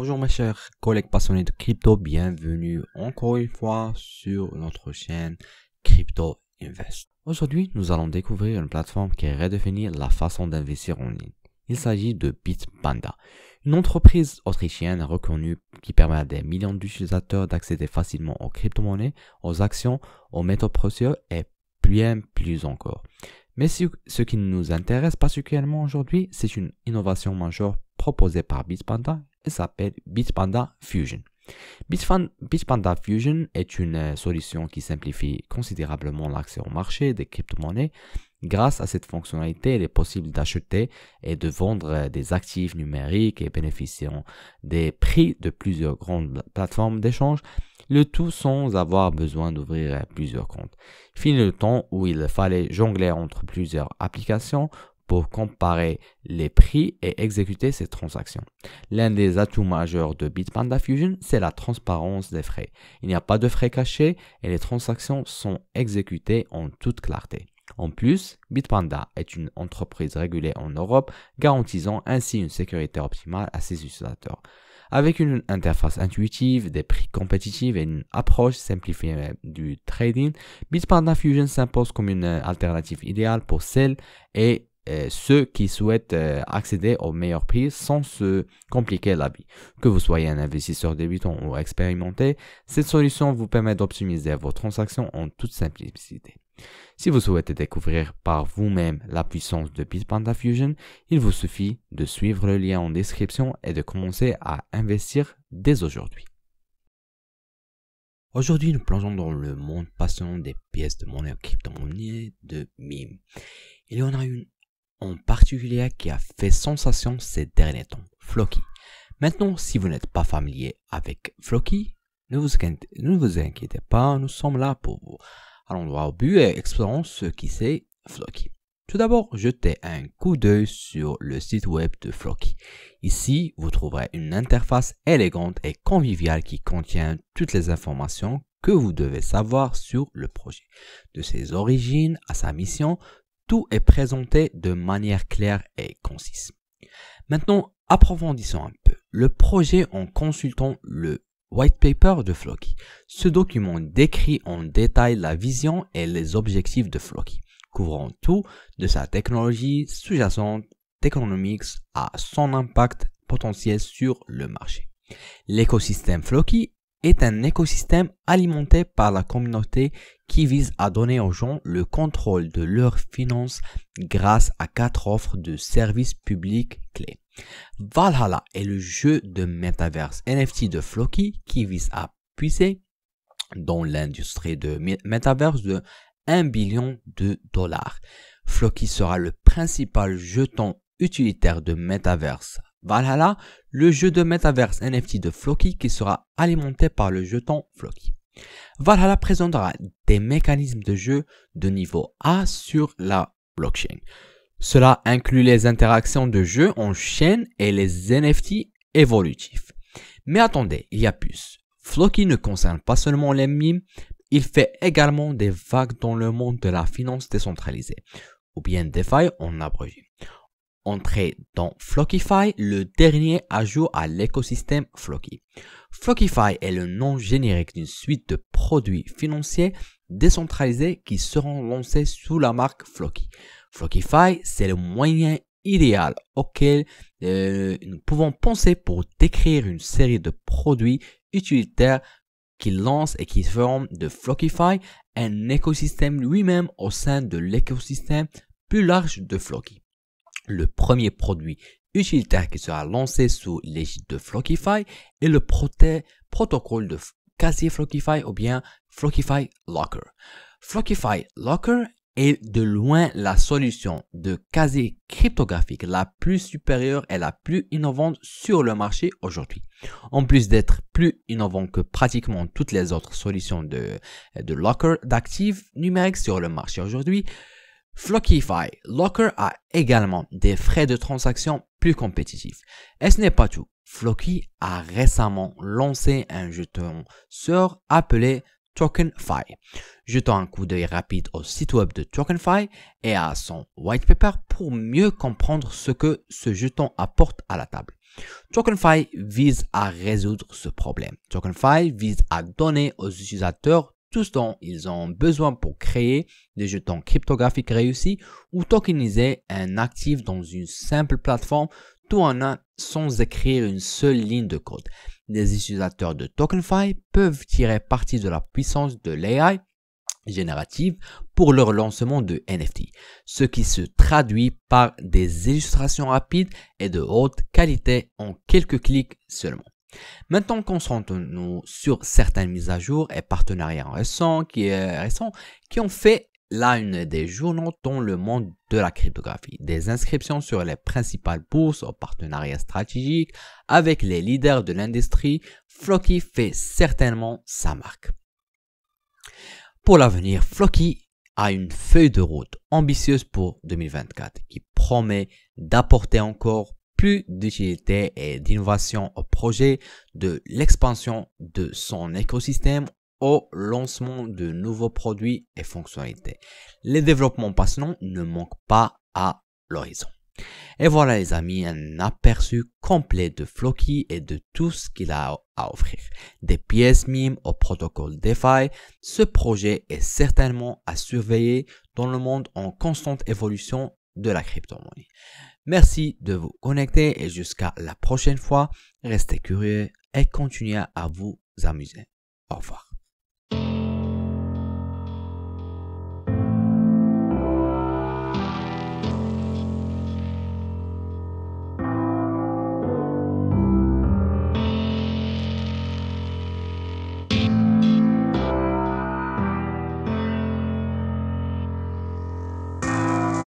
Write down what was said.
Bonjour mes chers collègues passionnés de crypto, bienvenue encore une fois sur notre chaîne Crypto Invest. Aujourd'hui, nous allons découvrir une plateforme qui redéfinit la façon d'investir en ligne. Il s'agit de Bitpanda, une entreprise autrichienne reconnue qui permet à des millions d'utilisateurs d'accéder facilement aux crypto-monnaies, aux actions, aux métaux précieux et bien plus encore. Mais ce qui nous intéresse particulièrement aujourd'hui, c'est une innovation majeure proposée par Bitpanda. Elle s'appelle Bitpanda Fusion. Bitpanda Fusion est une solution qui simplifie considérablement l'accès au marché des crypto-monnaies. Grâce à cette fonctionnalité, il est possible d'acheter et de vendre des actifs numériques et bénéficiant des prix de plusieurs grandes plateformes d'échange, le tout sans avoir besoin d'ouvrir plusieurs comptes. Fini le temps où il fallait jongler entre plusieurs applications pour comparer les prix et exécuter ces transactions. L'un des atouts majeurs de Bitpanda Fusion, c'est la transparence des frais. Il n'y a pas de frais cachés et les transactions sont exécutées en toute clarté. En plus, Bitpanda est une entreprise régulée en Europe, garantissant ainsi une sécurité optimale à ses utilisateurs. Avec une interface intuitive, des prix compétitifs et une approche simplifiée du trading, Bitpanda Fusion s'impose comme une alternative idéale pour celles et ceux qui souhaitent accéder aux meilleurs prix sans se compliquer la vie. Que vous soyez un investisseur débutant ou expérimenté, cette solution vous permet d'optimiser vos transactions en toute simplicité. Si vous souhaitez découvrir par vous-même la puissance de Bitpanda Fusion, il vous suffit de suivre le lien en description et de commencer à investir dès aujourd'hui. Aujourd'hui, nous plongeons dans le monde passionnant des pièces de monnaie crypto-monnaie de meme. Il y en a une en particulier qui a fait sensation ces derniers temps, Floki. Maintenant, si vous n'êtes pas familier avec Floki, ne vous inquiétez pas, nous sommes là pour vous. Allons droit au but et explorons ce qui c'est Floki. Tout d'abord, jetez un coup d'œil sur le site web de Floki. Ici, vous trouverez une interface élégante et conviviale qui contient toutes les informations que vous devez savoir sur le projet. De ses origines à sa mission, tout est présenté de manière claire et concise. Maintenant, approfondissons un peu le projet en consultant le white paper de Floki. Ce document décrit en détail la vision et les objectifs de Floki, couvrant tout de sa technologie sous-jacente, Techonomics à son impact potentiel sur le marché. L'écosystème Floki est un écosystème alimenté par la communauté qui vise à donner aux gens le contrôle de leurs finances grâce à 4 offres de services publics clés. Valhalla est le jeu de Metaverse NFT de Floki qui vise à puiser dans l'industrie de Metaverse de 1 billion de dollars. Floki sera le principal jeton utilitaire de Metaverse. Valhalla, le jeu de Metaverse NFT de Floki qui sera alimenté par le jeton Floki. Valhalla présentera des mécanismes de jeu de niveau A sur la blockchain. Cela inclut les interactions de jeu en chaîne et les NFT évolutifs. Mais attendez, il y a plus. Floki ne concerne pas seulement les mimes, il fait également des vagues dans le monde de la finance décentralisée, ou bien DeFi en abrégé. Entrez dans Flockify, le dernier ajout à l'écosystème Floki. Flockify est le nom générique d'une suite de produits financiers décentralisés qui seront lancés sous la marque Floki. Flockify, c'est le moyen idéal auquel nous pouvons penser pour décrire une série de produits utilitaires qui lancent et qui feront de Flockify un écosystème lui-même au sein de l'écosystème plus large de Floki. Le premier produit utilitaire qui sera lancé sous l'égide de Flockify est le protocole de casier Flockify ou bien Flockify Locker. Flockify Locker est de loin la solution de casier cryptographique la plus supérieure et la plus innovante sur le marché aujourd'hui. En plus d'être plus innovant que pratiquement toutes les autres solutions de locker d'actifs numériques sur le marché aujourd'hui, Flockify Locker a également des frais de transaction plus compétitifs. Et ce n'est pas tout. Floki a récemment lancé un jeton sœur appelé TokenFi. Jetons un coup d'œil rapide au site web de TokenFi et à son white paper pour mieux comprendre ce que ce jeton apporte à la table. TokenFi vise à résoudre ce problème. TokenFi vise à donner aux utilisateurs tout ce dont ils ont besoin pour créer des jetons cryptographiques réussis ou tokeniser un actif dans une simple plateforme tout en un sans écrire une seule ligne de code. Les utilisateurs de TokenFi peuvent tirer parti de la puissance de l'AI générative pour leur lancement de NFT, ce qui se traduit par des illustrations rapides et de haute qualité en quelques clics seulement. Maintenant, concentrons-nous sur certaines mises à jour et partenariats récents qui ont fait la une des journaux dans le monde de la cryptographie. Des inscriptions sur les principales bourses aux partenariats stratégiques avec les leaders de l'industrie, Floki fait certainement sa marque. Pour l'avenir, Floki a une feuille de route ambitieuse pour 2024 qui promet d'apporter encore plus d'utilité et d'innovation au projet, de l'expansion de son écosystème au lancement de nouveaux produits et fonctionnalités. Les développements passionnants ne manquent pas à l'horizon. Et voilà les amis, un aperçu complet de Floki et de tout ce qu'il a à offrir. Des pièces MIM au protocole DeFi, ce projet est certainement à surveiller dans le monde en constante évolution de la crypto-monnaie. Merci de vous connecter et jusqu'à la prochaine fois, restez curieux et continuez à vous amuser. Au revoir.